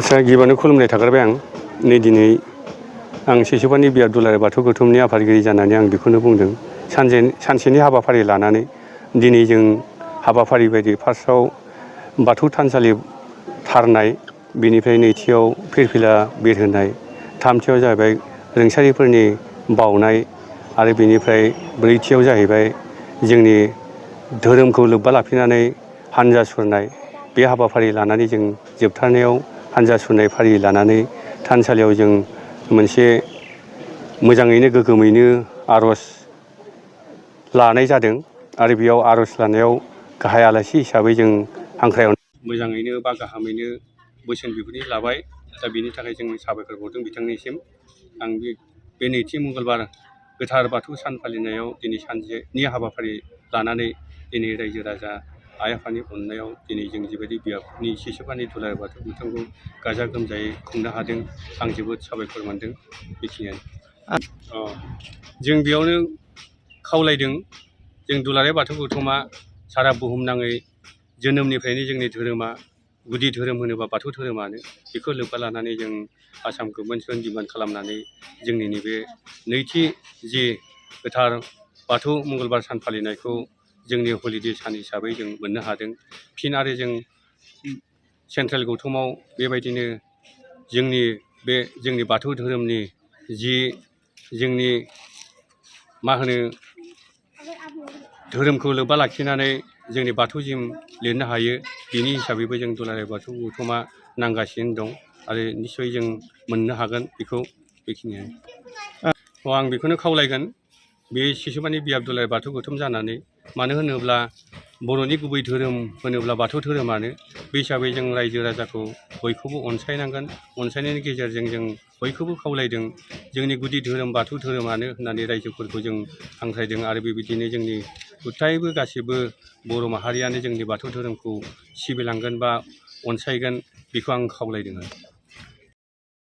गिबियावनो खुलुमनाय थाग्रोबाय आं नै दिनै आं सिसुपानि बियाब दुलाराय बाथौ गौथुमनि आफादगिरि जानानै आं बेखौनो बुंदों सानसेनि हाबाफारि लानानै दिनै जों हाबाफारि बायदि फार्स्टआव बाथौ थानसालि थारनाय, बेनिफ्राय नैथियाव फिरफिला बिरहोनाय, थामथियाव जाहैबाय रुंसारिफोरनि बाउनाय आरो बेनिफ्राय ब्रैथियाव जाहैबाय जोंनि धोरोमखौ लोब्बा लाखिनानै हानजा सुरनाय। बे हाबाफारि लानानै जों जोबथारनायाव हानजा सुरनाय फारि लानानै थानसालियाव जों मोनसे मोजाङैनो गोग्गोमैनो आर'ज लानाय जादों आरो बेयाव आर'ज लानायाव गाहाय आलासि हिसाबै जों हांख्रायनाय मोजाङैनो बा गाहामैनो बोसोन बिबुंथि लाबाय। दा बेनि थाखाय जों साबायखर बावदों बिथांनिसिम। आं बे नैथि मंगलबार गोथार बाथौ सान फालिनायाव दिनै सानसेनि हाबाफारि लानानै दिनै रायजो राजा आइ आफानि अननायाव दिनै जों जिबायदि बियाबनि सिसुपानि दुलाराय बाथौ गौथुमखौ गाजा गोमजायै खुंनो हादों, आं जोबोद साबायखर मोनदों। बेखिनियानो जों बेयावनो खावलायदों, जों दुलाराय बाथौ गौथुमा सारा बुहुमनाङै जोनोमनिफ्रायनो जोंनि धोरोमा गुदि धोरोम होनोबा बाथौ धोरोमानो। बेखौ लोब्बा लानानै जों आसाम गभर्नमेन्टजों डिमान्ड खालामनानै जोंनि नैबे नैथि जि गोथार बाथौ मंगलबार सान फालिनायखौ जोंनि हलिडे सान हिसाबै जों मोननो हादों। फिन आरो जों सेन्ट्रेल गौथुमाव बेबायदिनो जोंनि बाथौ धोरोमनि जि जोंनि धोरोमखौ लोब्बा लाखिनानै जोंनि बाथौसिम लिरनो हायो, बिनि हिसाबैबो जों दुलाराय बाथौ गौथुमा नांगासिनो दं आरो निस्सय जों मोननो हागोन बेखौ। बेखिनियानो आं बेखौनो खावलायगोन, बे सिसुपानि बियाब दुलाराय बाथौ गौथुम जानानै, मानो होनोब्ला बर'नि गुबै धोरोम होनोब्ला बाथौ धोरोमानो। बे हिसाबै जों रायजो राजाखौ बयखौबो अनसायनांगोन। अनसायनायनि गेजेरजों जों बयखौबो खावलायदों जोंनि गुदि धोरोम बाथौ धोरोमानो होननानै रायजोफोरखौ जों हांख्रायदों आरो बेबायदिनो जोंनि गुथायबो गासिबो बर' माहारियानो जोंनि बाथौ धोरोमखौ सिबिलांगोन बा अनसायगोन, बेखौ आं खावलायदों आरो।